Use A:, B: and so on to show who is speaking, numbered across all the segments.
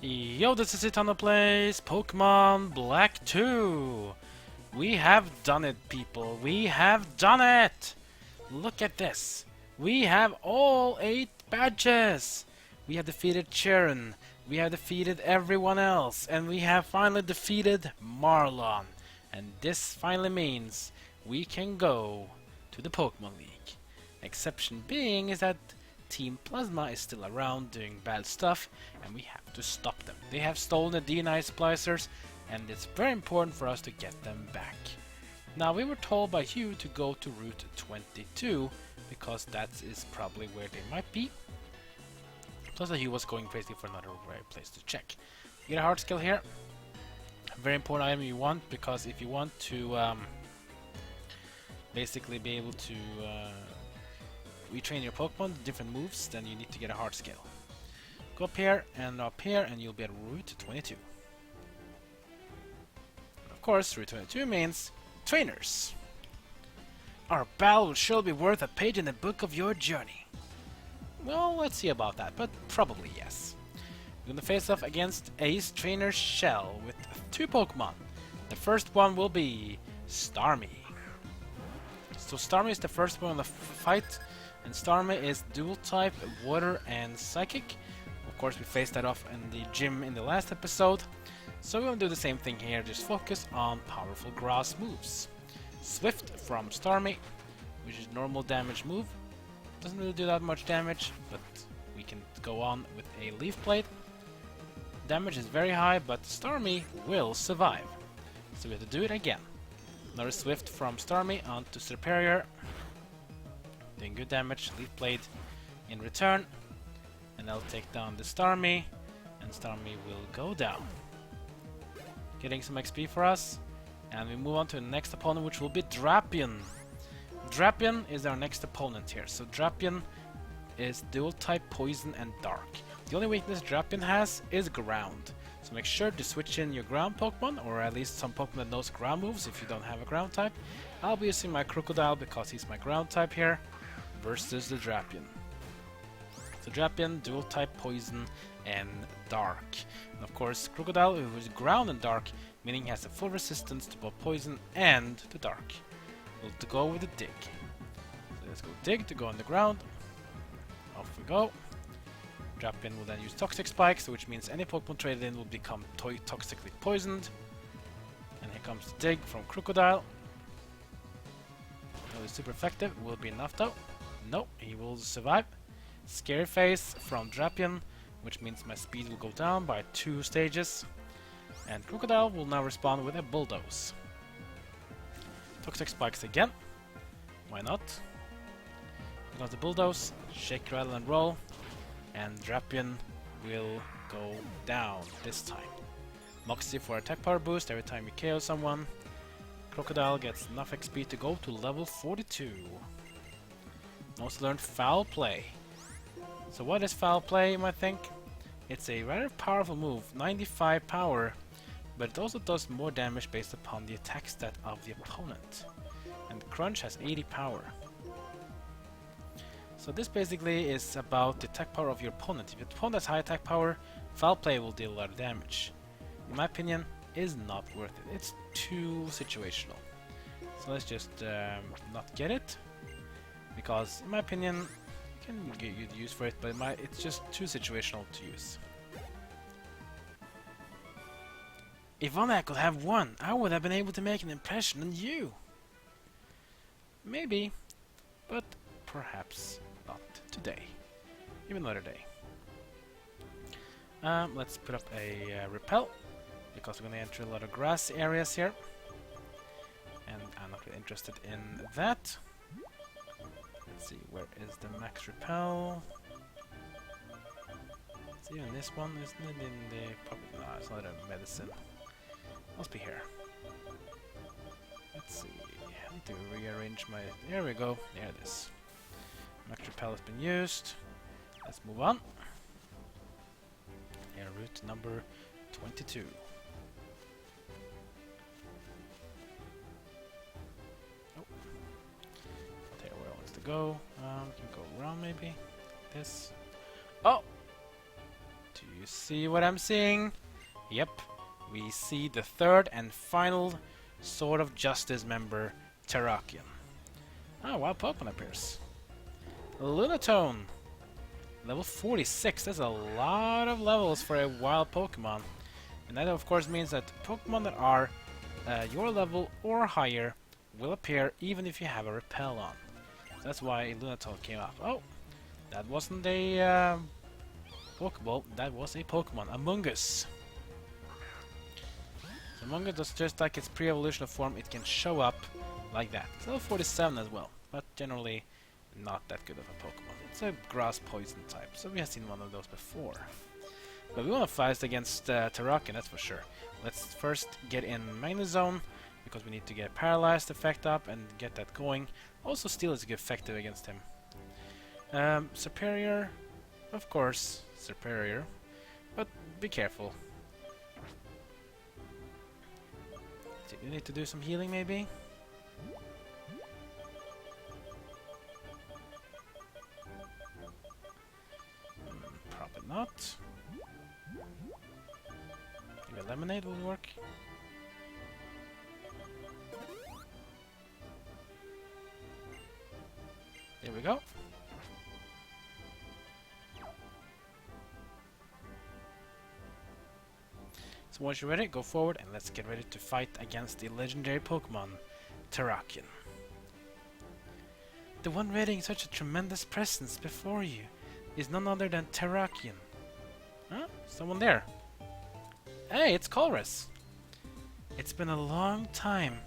A: Yo, this is Itano Plays Pokemon Black 2. We have done it, people. We have done it! Look at this. We have all 8 badges. We have defeated Charon. We have defeated everyone else. And we have finally defeated Marlon. And this finally means we can go to the Pokemon League. Exception being is that Team Plasma is still around doing bad stuff, and we have to stop them. They have stolen the DNA splicers, and it's very important for us to get them back. Now, we were told by Hugh to go to Route 22, because that is probably where they might be. Plus that Hugh was going crazy for another place to check. You get a heart skill here. Very important item you want, because if you want to basically be able to retrain your Pokemon to different moves, then you need to get a heart scale. Go up here, and you'll be at Route 22. Of course, Route 22 means trainers. Our battle will surely be worth a page in the book of your journey. Well, let's see about that, but probably yes. We're gonna face off against Ace Trainer Shell with 2 Pokemon. The first one will be Starmie. So Starmie is the first one in the fight. And Starmie is dual type, water and psychic. Of course, we faced that off in the gym in the last episode. So we're going to do the same thing here, just focus on powerful grass moves. Swift from Starmie, which is normal damage move. Doesn't really do that much damage, but we can go on with a Leaf Blade. Damage is very high, but Starmie will survive. So we have to do it again. Another Swift from Starmie onto Superior. Doing good damage, Leaf Blade in return, and I'll take down the Starmie, and Starmie will go down. Getting some XP for us, and we move on to the next opponent, which will be Drapion. Drapion is our next opponent here. So Drapion is dual type poison and dark. The only weakness Drapion has is ground. So make sure to switch in your ground Pokemon, or at least some Pokemon that knows ground moves if you don't have a ground type. I'll be using my Crocodile because he's my ground type here. Versus the Drapion. So Drapion, dual type poison and dark. And of course Crocodile, who is ground and dark, meaning he has a full resistance to both poison and to dark. We'll go with the dig. So let's go dig to go on the ground. Off we go. Drapion will then use Toxic Spikes, which means any Pokemon traded in will become toxically poisoned. And here comes the dig from Crocodile. That was super effective, will be enough though. No, he will survive. Scary Face from Drapion, which means my speed will go down by 2 stages. And Crocodile will now respond with a Bulldoze. Toxic Spikes again. Why not? Because the Bulldoze, shake, rattle and roll. And Drapion will go down this time. Moxie for attack power boost every time you KO someone. Crocodile gets enough XP to go to level 42. Also learned Foul Play. So what is Foul Play, you might think? It's a rather powerful move, 95 power, but it also does more damage based upon the attack stat of the opponent. And Crunch has 80 power. So this basically is about the attack power of your opponent. If your opponent has high attack power, Foul Play will deal a lot of damage. In my opinion, is not worth it. It's too situational. So let's just not get it. Because, in my opinion, you can get good use for it, but it's just too situational to use. If only I could have won, I would have been able to make an impression on you. Maybe, but perhaps not today. Even another day. Let's put up a repel, because we're going to enter a lot of grass areas here. And I'm not really interested in that. Let's see, where is the max repel? It's even this one, isn't it? In the... no, it's not a medicine. Must be here. Let's see. I need to rearrange my... There we go. There it is. Max repel has been used. Let's move on. Here, route number 22. Go. We can go around maybe. This. Oh! To use see what I'm seeing? Yep, we see the third and final Sword of Justice member, Terrakion. Oh, wild Pokemon appears. Lunatone, level 46. That's a lot of levels for a wild Pokemon. And that of course means that Pokemon that are your level or higher will appear even if you have a Repel on. So that's why Lunatone came up. Oh, that wasn't a Pokeball, that was a Pokemon, Among Us. So Among Us, just like its pre-evolution form, it can show up like that. It's level 47 as well, but generally not that good of a Pokemon. It's a grass poison type, so we have seen one of those before. But we want to fight against Terrakion, that's for sure. Let's first get in Magnezone, because we need to get Paralyzed effect up and get that going. Also, Steel is effective against him. Superior, of course, superior, but be careful. Do you need to do some healing, maybe? Probably not. Maybe Lemonade will work. There we go. So once you're ready, go forward and let's get ready to fight against the legendary Pokemon, Terrakion. The one raiding such a tremendous presence before you is none other than Terrakion. Huh? Someone there. Hey, it's Colress. It's been a long time.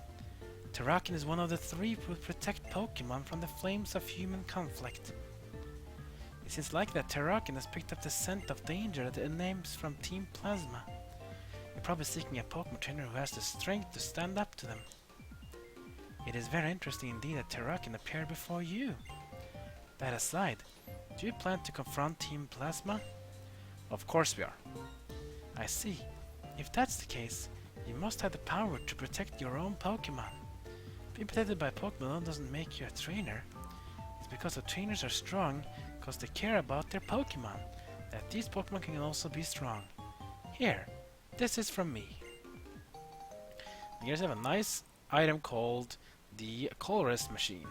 A: Terrakion is one of the three who protect Pokemon from the flames of human conflict. It seems like that Terrakion has picked up the scent of danger that emanates from Team Plasma. You're probably seeking a Pokemon trainer who has the strength to stand up to them. It is very interesting indeed that Terrakion appeared before you. That aside, do you plan to confront Team Plasma? Of course we are. I see. If that's the case, you must have the power to protect your own Pokemon. Being protected by Pokemon alone doesn't make you a trainer. It's because the trainers are strong because they care about their Pokemon, that these Pokemon can also be strong. Here, this is from me. You guys have a nice item called the Colress machine.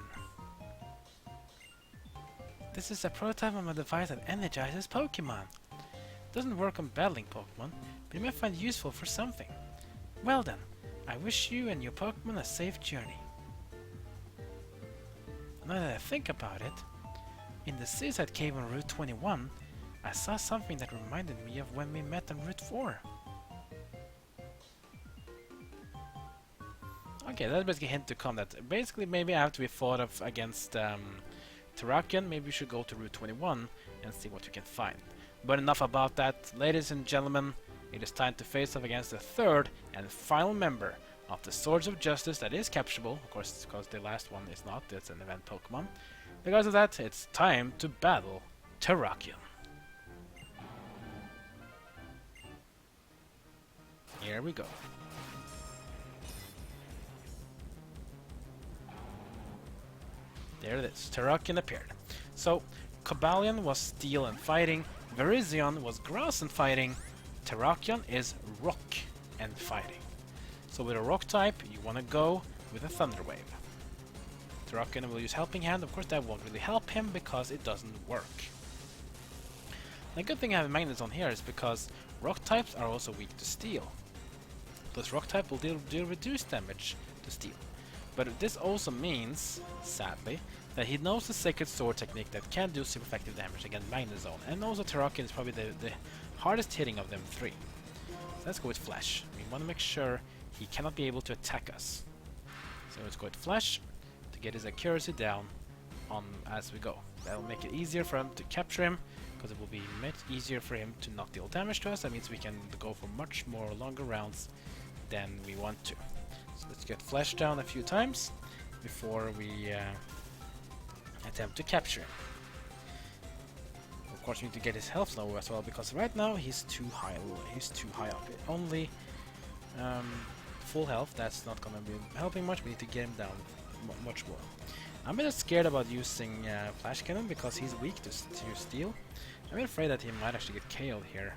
A: This is a prototype of a device that energizes Pokemon. It doesn't work on battling Pokemon, but you might find it useful for something. Well then, I wish you and your Pokemon a safe journey. Now that I think about it, in the Seaside Cave on Route 21, I saw something that reminded me of when we met on Route 4. Okay, that's basically a hint to come that basically maybe I have to be fought of against Terrakion. Maybe we should go to Route 21 and see what we can find. But enough about that, ladies and gentlemen. It is time to face off against the third and final member of the Swords of Justice that is capturable. Of course, because the last one is not. It's an event Pokemon. Because of that, it's time to battle Terrakion. Here we go. There it is. Terrakion appeared. So, Cobalion was Steel and Fighting. Virizion was Grass and Fighting. Terrakion is Rock and Fighting. So with a Rock type, you want to go with a Thunder Wave. Terrakion will use Helping Hand. Of course, that won't really help him because it doesn't work. The good thing having Magnezone here is because Rock types are also weak to Steel. Plus Rock type will deal reduced damage to Steel. But this also means, sadly, that he knows the Sacred Sword technique that can do super effective damage against Magnezone. And also Terrakion is probably the hardest hitting of them three. So let's go with Flash. We want to make sure he cannot be able to attack us. So let's go with Flash to get his accuracy down on as we go. That'll make it easier for him to capture him, because it will be much easier for him to not deal damage to us. That means we can go for much more longer rounds than we want to. So let's get Flash down a few times before we attempt to capture him. Of course, we need to get his health lower as well, because right now he's too high. He's too high up. Only full health. That's not gonna be helping much. We need to get him down much more. I'm a bit scared about using Flash Cannon because he's weak to Steel. I'm afraid that he might actually get KO'd here.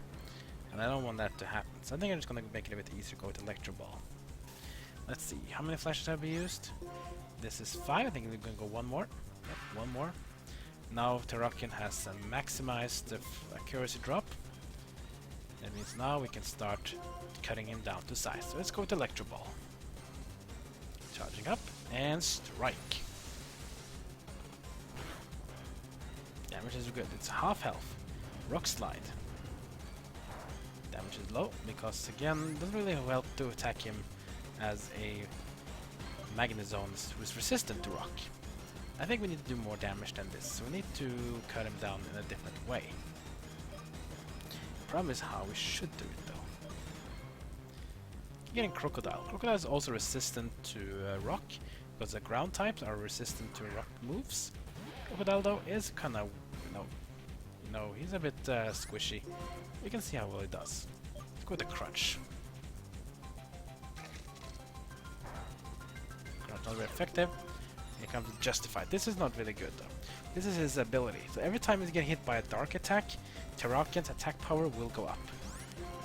A: And I don't want that to happen. So I think I'm just gonna make it a bit easier to go with Electro Ball. Let's see, how many flashes have we used? This is 5, I think we're gonna go one more. Yep, one more. Now Terrakion has maximized the accuracy drop. That means now we can start cutting him down to size. So let's go with Electro Ball. Charging up and strike. Damage is good. It's half health. Rock Slide. Damage is low because again it doesn't really help to attack him as a Magnezone who's resistant to rock. I think we need to do more damage than this, so we need to cut him down in a different way. Problem is how we should do it though. Getting Crocodile. Crocodile is also resistant to rock, because the ground types are resistant to rock moves. Crocodile though is kind of, he's a bit squishy. We can see how well he does. Let's go with the Crunch. Crunch not very effective. Here comes Justified. This is not really good though. This is his ability. So every time he gets hit by a dark attack, Terrakion's attack power will go up.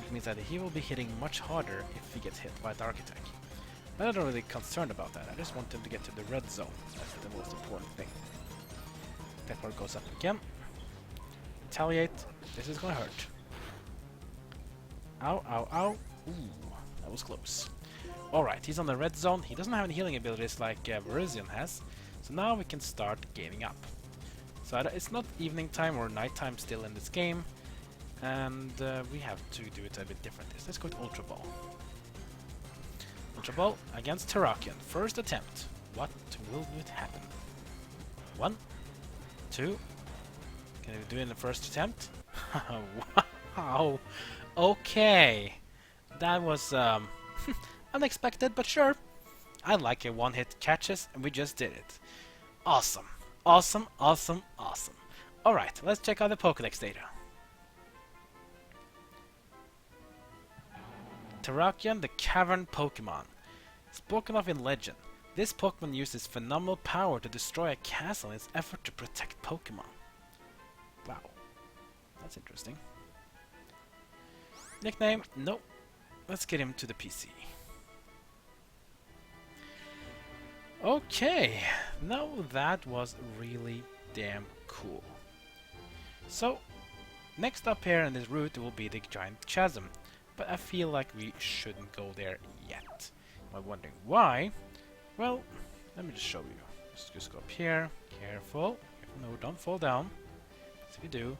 A: Which means that he will be hitting much harder if he gets hit by a dark attack. But I'm not really concerned about that. I just want him to get to the red zone. That's the most important thing. Attack power goes up again. Retaliate. This is gonna hurt. Ow, ow, ow. Ooh, that was close. Alright, he's on the red zone. He doesn't have any healing abilities like Virizion has. So now we can start gaining up. So it's not evening time or night time still in this game. And we have to do it a bit differently. So let's go with Ultra Ball. Ultra Ball against Terrakion. First attempt. What will it happen? 1, 2. Can we do it in the first attempt? Wow. Okay. That was unexpected, but sure. I like a one-hit catches, and we just did it. Awesome. Awesome, awesome, awesome. Alright, let's check out the Pokédex data. Terrakion, the Cavern Pokémon. Spoken of in legend, this Pokémon uses phenomenal power to destroy a castle in its effort to protect Pokémon. Wow. That's interesting. Nickname? Nope. Let's get him to the PC. Okay, now that was really damn cool. So, next up here in this route will be the Giant Chasm, but I feel like we shouldn't go there yet. Am I wondering why? Well, let me just show you. Just go up here, careful, no, don't fall down. If you do,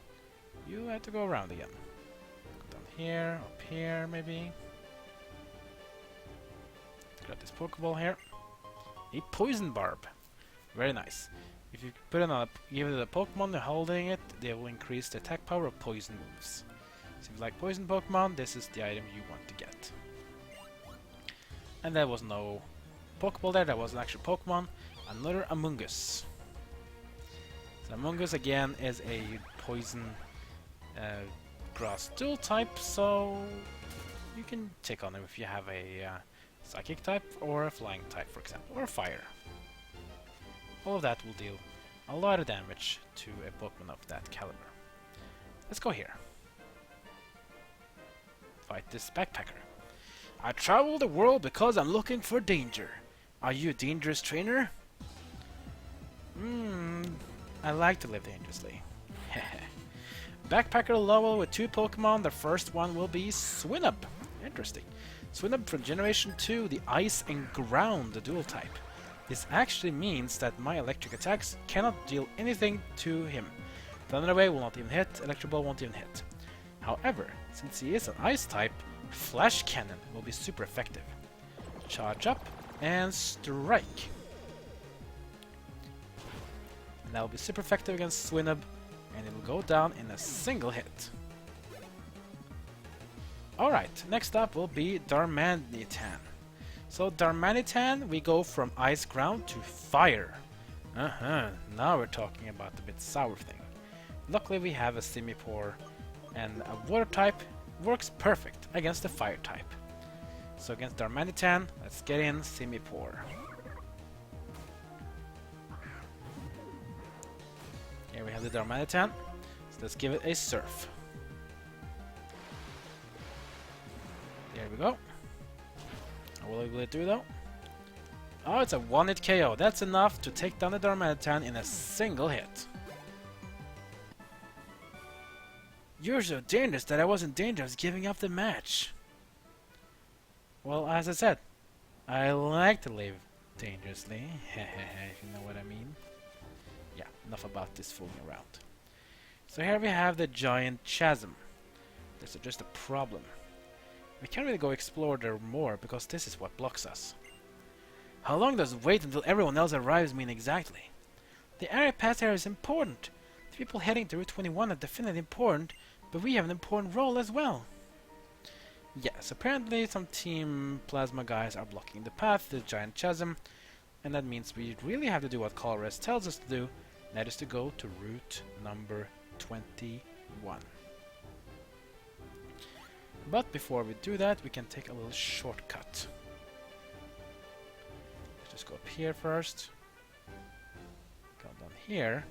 A: you have to go around again. Go down here, up here maybe. Grab this Pokeball here. A Poison Barb. Very nice. If you put it on give it a Pokemon, they're holding it, they will increase the attack power of poison moves. So if you like poison Pokemon, this is the item you want to get. And there was no Pokeball there, that was an actual Pokemon. Another Amoonguss. So Amoonguss again is a poison grass dual type, so you can take on him if you have a Psychic type or a Flying type, for example, or Fire. All of that will deal a lot of damage to a Pokemon of that caliber. Let's go here. Fight this Backpacker. I travel the world because I'm looking for danger. Are you a dangerous trainer? I like to live dangerously. Backpacker level with 2 Pokemon. The first one will be Swinub. Interesting. Swinub from Generation 2, the Ice and Ground, the dual type. This actually means that my electric attacks cannot deal anything to him. Thunder Wave will not even hit, Electro Ball won't even hit. However, since he is an Ice type, Flash Cannon will be super effective. Charge up and strike. And that will be super effective against Swinub, and it will go down in a single hit. Alright, next up will be Darmanitan. So Darmanitan, we go from Ice Ground to Fire. Now we're talking about the bit sour thing. Luckily we have a Simipour, and a Water type works perfect against the Fire type. So against Darmanitan, let's get in Simipour. Here we have the Darmanitan, so let's give it a Surf. we go. What will it do though? Oh, it's a one-hit KO. That's enough to take down the Darmanitan in a single hit. You're so dangerous that I was in danger of giving up the match. Well, as I said, I like to live dangerously. If you know what I mean. Yeah, enough about this fooling around. So here we have the giant chasm. There's just a problem. We can't really go explore there more because this is what blocks us. How long does wait until everyone else arrives mean exactly? The area past here is important. The people heading to Route 21 are definitely important, but we have an important role as well. Yes, apparently some Team Plasma guys are blocking the path to the giant chasm, and that means we really have to do what Colress tells us to do, and that is to go to route number 21. But before we do that, we can take a little shortcut. Let's just go up here first. Go down here.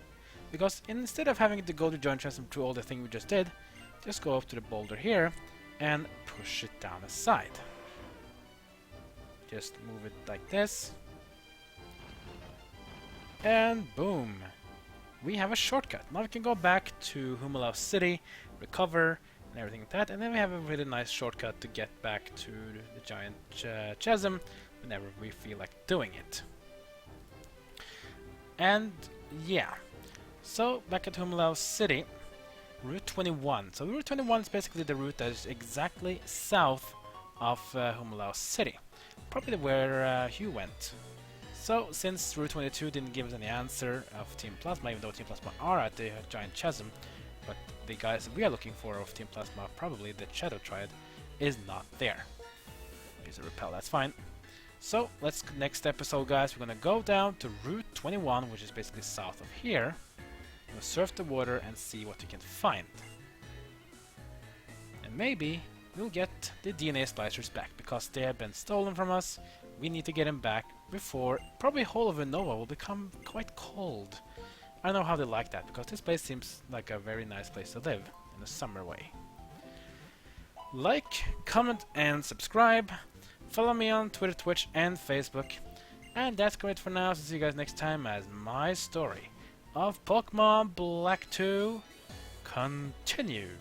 A: Because instead of having to go to giant chasm through all the thing we just did, just go up to the boulder here and push it down aside. Just move it like this. And boom! We have a shortcut. Now we can go back to Humalau City, recover, and everything like that, and then we have a really nice shortcut to get back to the giant chasm whenever we feel like doing it. And yeah, so back at Humalau City, Route 21. So Route 21 is basically the route that is exactly south of Humalau City, probably where Hugh went. So since Route 22 didn't give us any answer of Team Plasma, even though Team Plasma are at the giant chasm, but the guys that we are looking for of Team Plasma, probably the Shadow Triad, is not there. Use a repel, that's fine. So let's next episode, guys, we're gonna go down to Route 21, which is basically south of here. We're gonna surf the water and see what we can find. And maybe we'll get the DNA splicers back, because they have been stolen from us. We need to get them back before probably whole of Unova will become quite cold. I don't know how they like that, because this place seems like a very nice place to live in a summer way. Like, comment, and subscribe. Follow me on Twitter, Twitch, and Facebook. And that's great for now, so see you guys next time as my story of Pokemon Black 2 continues.